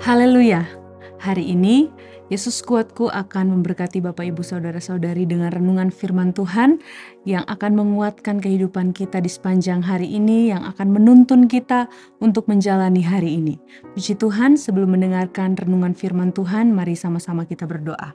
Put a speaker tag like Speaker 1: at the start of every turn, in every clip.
Speaker 1: Haleluya! Hari ini, Yesus kuatku akan memberkati Bapak Ibu Saudara-saudari dengan renungan firman Tuhan yang akan menguatkan kehidupan kita di sepanjang hari ini, yang akan menuntun kita untuk menjalani hari ini. Puji Tuhan, sebelum mendengarkan renungan firman Tuhan, mari sama-sama kita berdoa.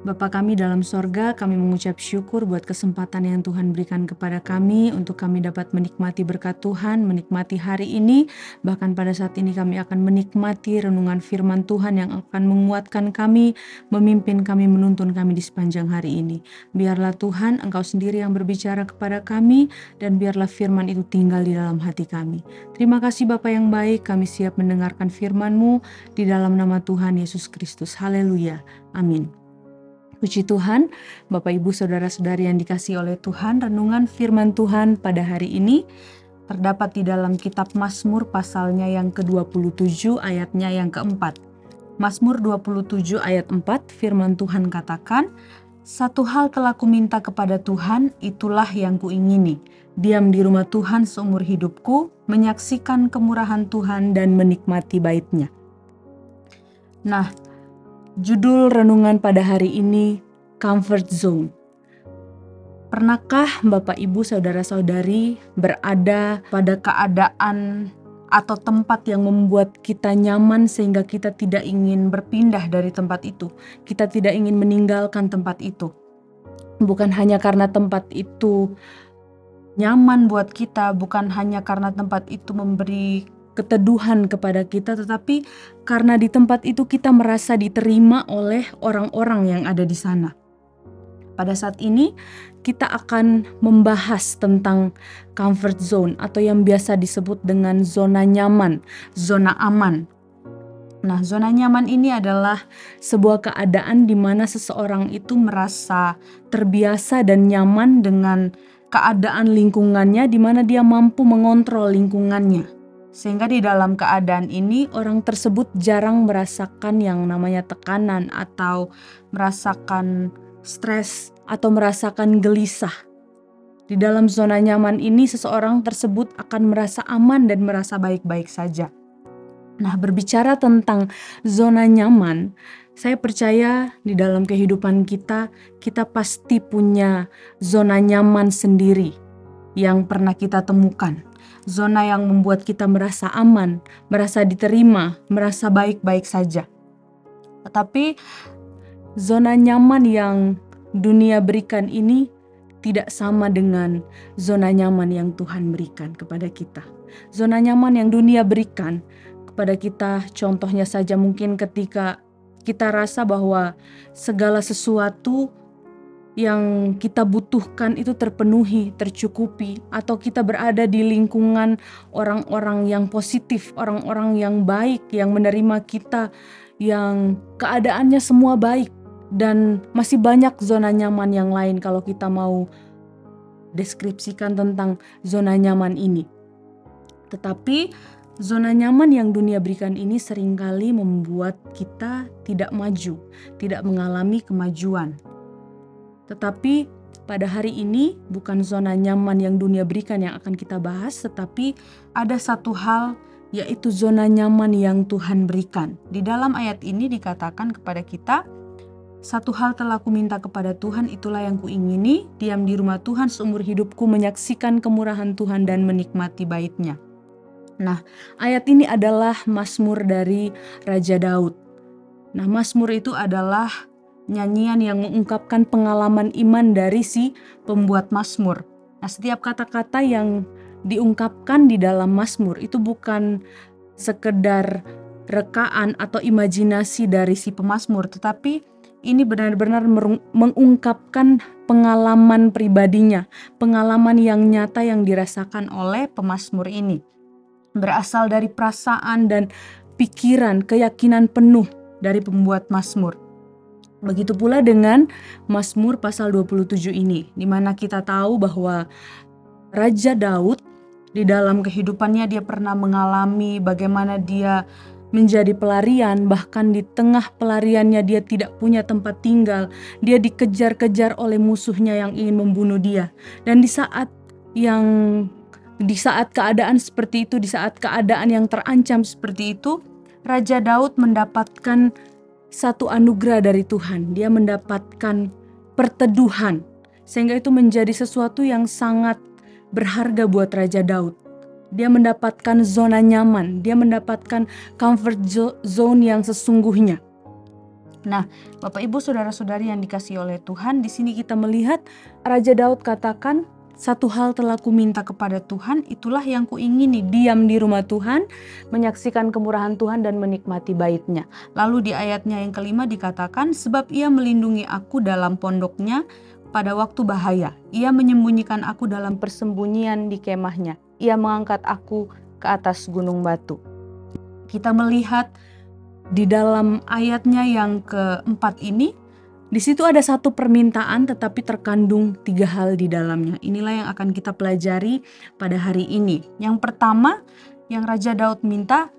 Speaker 1: Bapa kami dalam sorga, kami mengucap syukur buat kesempatan yang Tuhan berikan kepada kami untuk kami dapat menikmati berkat Tuhan, menikmati hari ini. Bahkan pada saat ini kami akan menikmati renungan firman Tuhan yang akan menguatkan kami, memimpin kami, menuntun kami di sepanjang hari ini. Biarlah Tuhan, Engkau sendiri yang berbicara kepada kami, dan biarlah firman itu tinggal di dalam hati kami. Terima kasih Bapa yang baik, kami siap mendengarkan firman-Mu di dalam nama Tuhan Yesus Kristus. Haleluya. Amin. Puji Tuhan, Bapak Ibu Saudara-saudari yang dikasihi oleh Tuhan, renungan firman Tuhan pada hari ini terdapat di dalam kitab Mazmur pasalnya yang ke-27 ayatnya yang keempat. Mazmur 27 ayat 4 firman Tuhan katakan, "Satu hal telah kuminta kepada Tuhan, itulah yang kuingini, diam di rumah Tuhan seumur hidupku, menyaksikan kemurahan Tuhan dan menikmati bait-Nya." Nah, judul renungan pada hari ini, Comfort Zone. Pernahkah Bapak Ibu Saudara-saudari berada pada keadaan atau tempat yang membuat kita nyaman sehingga kita tidak ingin berpindah dari tempat itu? Kita tidak ingin meninggalkan tempat itu. Bukan hanya karena tempat itu nyaman buat kita, bukan hanya karena tempat itu memberi keteduhan kepada kita, tetapi karena di tempat itu kita merasa diterima oleh orang-orang yang ada di sana. Pada saat ini kita akan membahas tentang comfort zone atau yang biasa disebut dengan zona nyaman, zona aman. Nah, zona nyaman ini adalah sebuah keadaan di mana seseorang itu merasa terbiasa dan nyaman dengan keadaan lingkungannya, di mana dia mampu mengontrol lingkungannya. Sehingga di dalam keadaan ini orang tersebut jarang merasakan yang namanya tekanan atau merasakan stres atau merasakan gelisah. Di dalam zona nyaman ini seseorang tersebut akan merasa aman dan merasa baik-baik saja. Nah, berbicara tentang zona nyaman, saya percaya di dalam kehidupan kita pasti punya zona nyaman sendiri yang pernah kita temukan. Zona yang membuat kita merasa aman, merasa diterima, merasa baik-baik saja. Tetapi zona nyaman yang dunia berikan ini tidak sama dengan zona nyaman yang Tuhan berikan kepada kita. Zona nyaman yang dunia berikan kepada kita, contohnya saja mungkin ketika kita rasa bahwa segala sesuatu yang kita butuhkan itu terpenuhi, tercukupi, atau kita berada di lingkungan orang-orang yang positif, orang-orang yang baik, yang menerima kita, yang keadaannya semua baik, dan masih banyak zona nyaman yang lain kalau kita mau deskripsikan tentang zona nyaman ini. Tetapi zona nyaman yang dunia berikan ini seringkali membuat kita tidak maju, tidak mengalami kemajuan. Tetapi pada hari ini bukan zona nyaman yang dunia berikan yang akan kita bahas, tetapi ada satu hal, yaitu zona nyaman yang Tuhan berikan. Di dalam ayat ini dikatakan kepada kita, "Satu hal telah kuminta kepada Tuhan, itulah yang kuingini, diam di rumah Tuhan seumur hidupku, menyaksikan kemurahan Tuhan dan menikmati bait-Nya." Nah, ayat ini adalah Mazmur dari Raja Daud. Nah, Mazmur itu adalah nyanyian yang mengungkapkan pengalaman iman dari si pembuat Mazmur. Nah, setiap kata-kata yang diungkapkan di dalam Mazmur itu bukan sekedar rekaan atau imajinasi dari si pemazmur, tetapi ini benar-benar mengungkapkan pengalaman pribadinya, pengalaman yang nyata yang dirasakan oleh pemazmur ini. Berasal dari perasaan dan pikiran, keyakinan penuh dari pembuat Mazmur. Begitu pula dengan Mazmur pasal 27 ini, di mana kita tahu bahwa Raja Daud di dalam kehidupannya dia pernah mengalami bagaimana dia menjadi pelarian, bahkan di tengah pelariannya dia tidak punya tempat tinggal, dia dikejar-kejar oleh musuhnya yang ingin membunuh dia. Dan di saat keadaan seperti itu, di saat keadaan yang terancam seperti itu, Raja Daud mendapatkan satu anugerah dari Tuhan. Dia mendapatkan perteduhan, sehingga itu menjadi sesuatu yang sangat berharga buat Raja Daud. Dia mendapatkan zona nyaman, dia mendapatkan comfort zone yang sesungguhnya. Nah, Bapak Ibu saudara-saudari yang dikasihi oleh Tuhan, di sini kita melihat Raja Daud katakan, satu hal telah kuminta kepada Tuhan, itulah yang kuingini, diam di rumah Tuhan, menyaksikan kemurahan Tuhan dan menikmati bait-Nya. Lalu di ayatnya yang kelima dikatakan, sebab Ia melindungi aku dalam pondoknya pada waktu bahaya. Ia menyembunyikan aku dalam persembunyian di kemahnya. Ia mengangkat aku ke atas gunung batu. Kita melihat di dalam ayatnya yang keempat ini, di situ ada satu permintaan tetapi terkandung 3 hal di dalamnya. Inilah yang akan kita pelajari pada hari ini. Yang pertama, yang Raja Daud minta,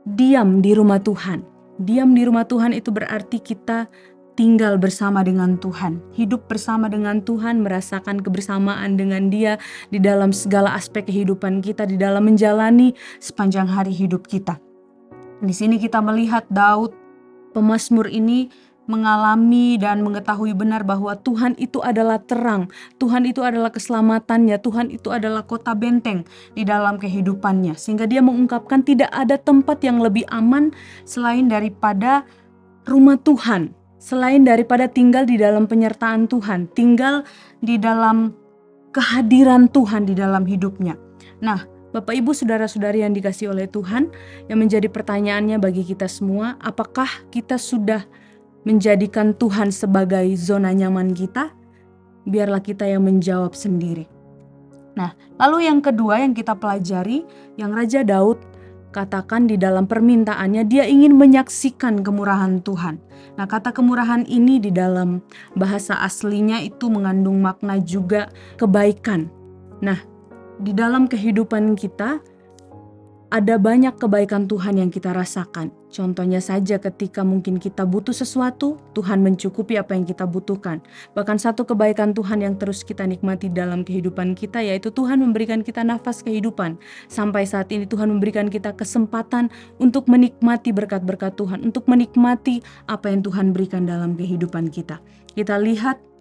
Speaker 1: diam di rumah Tuhan. Diam di rumah Tuhan itu berarti kita tinggal bersama dengan Tuhan, hidup bersama dengan Tuhan, merasakan kebersamaan dengan Dia di dalam segala aspek kehidupan kita, di dalam menjalani sepanjang hari hidup kita. Di sini kita melihat Daud, pemazmur ini mengalami dan mengetahui benar bahwa Tuhan itu adalah terang, Tuhan itu adalah keselamatannya, Tuhan itu adalah kota benteng di dalam kehidupannya. Sehingga dia mengungkapkan tidak ada tempat yang lebih aman selain daripada rumah Tuhan, selain daripada tinggal di dalam penyertaan Tuhan, tinggal di dalam kehadiran Tuhan di dalam hidupnya. Nah, Bapak Ibu saudara-saudari yang dikasihi oleh Tuhan, yang menjadi pertanyaannya bagi kita semua, apakah kita sudah menjadikan Tuhan sebagai zona nyaman kita? Biarlah kita yang menjawab sendiri. Nah, lalu yang kedua yang kita pelajari, yang Raja Daud katakan di dalam permintaannya, dia ingin menyaksikan kemurahan Tuhan. Nah, kata kemurahan ini di dalam bahasa aslinya itu mengandung makna juga kebaikan. Nah, di dalam kehidupan kita ada banyak kebaikan Tuhan yang kita rasakan. Contohnya saja ketika mungkin kita butuh sesuatu, Tuhan mencukupi apa yang kita butuhkan. Bahkan satu kebaikan Tuhan yang terus kita nikmati dalam kehidupan kita, yaitu Tuhan memberikan kita nafas kehidupan. Sampai saat ini Tuhan memberikan kita kesempatan untuk menikmati berkat-berkat Tuhan, untuk menikmati apa yang Tuhan berikan dalam kehidupan kita. Kita lihat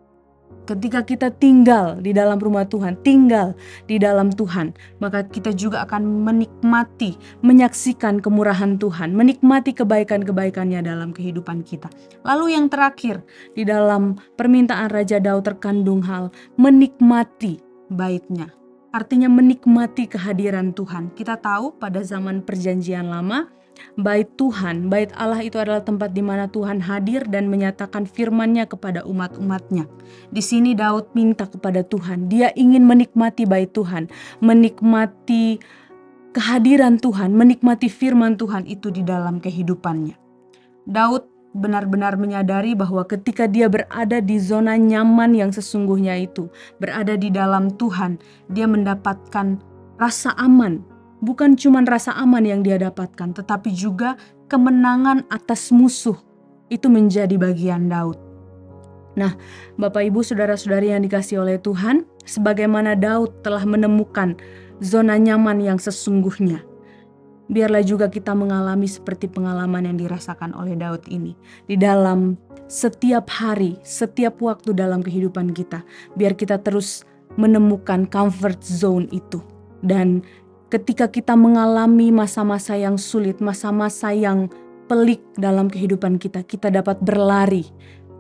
Speaker 1: ketika kita tinggal di dalam rumah Tuhan, tinggal di dalam Tuhan, maka kita juga akan menikmati, menyaksikan kemurahan Tuhan, menikmati kebaikan-kebaikannya dalam kehidupan kita. Lalu yang terakhir, di dalam permintaan Raja Daud terkandung hal menikmati bait-Nya. Artinya menikmati kehadiran Tuhan. Kita tahu pada zaman perjanjian lama, bait Tuhan, bait Allah itu adalah tempat di mana Tuhan hadir dan menyatakan firman-Nya kepada umat-umatnya. Di sini Daud minta kepada Tuhan, dia ingin menikmati bait Tuhan, menikmati kehadiran Tuhan, menikmati firman Tuhan itu di dalam kehidupannya. Daud benar-benar menyadari bahwa ketika dia berada di zona nyaman yang sesungguhnya itu, berada di dalam Tuhan, dia mendapatkan rasa aman. Bukan cuma rasa aman yang dia dapatkan, tetapi juga kemenangan atas musuh. Itu menjadi bagian Daud. Nah, Bapak Ibu saudara-saudari yang dikasihi oleh Tuhan, sebagaimana Daud telah menemukan zona nyaman yang sesungguhnya, biarlah juga kita mengalami seperti pengalaman yang dirasakan oleh Daud ini. Di dalam setiap hari, setiap waktu dalam kehidupan kita, biar kita terus menemukan comfort zone itu. Dan ketika kita mengalami masa-masa yang sulit, masa-masa yang pelik dalam kehidupan kita, kita dapat berlari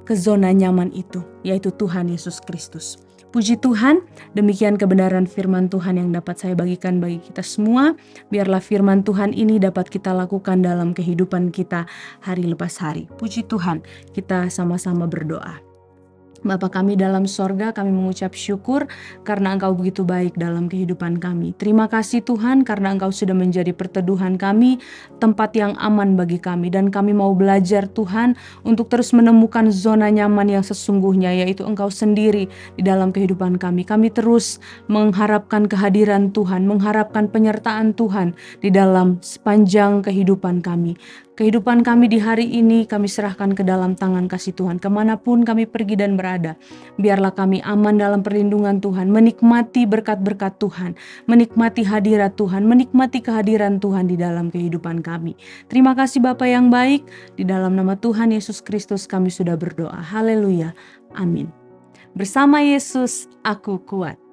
Speaker 1: ke zona nyaman itu, yaitu Tuhan Yesus Kristus. Puji Tuhan, demikian kebenaran firman Tuhan yang dapat saya bagikan bagi kita semua. Biarlah firman Tuhan ini dapat kita lakukan dalam kehidupan kita hari lepas hari. Puji Tuhan, kita sama-sama berdoa. Bapa kami dalam sorga, kami mengucap syukur karena Engkau begitu baik dalam kehidupan kami. Terima kasih Tuhan karena Engkau sudah menjadi perteduhan kami, tempat yang aman bagi kami. Dan kami mau belajar Tuhan untuk terus menemukan zona nyaman yang sesungguhnya, yaitu Engkau sendiri di dalam kehidupan kami. Kami terus mengharapkan kehadiran Tuhan, mengharapkan penyertaan Tuhan di dalam sepanjang kehidupan kami. Kehidupan kami di hari ini kami serahkan ke dalam tangan kasih Tuhan. Kemanapun kami pergi dan berada, biarlah kami aman dalam perlindungan Tuhan, menikmati berkat-berkat Tuhan, menikmati hadirat Tuhan, menikmati kehadiran Tuhan di dalam kehidupan kami. Terima kasih Bapa yang baik, di dalam nama Tuhan Yesus Kristus kami sudah berdoa. Haleluya. Amin. Bersama Yesus aku kuat.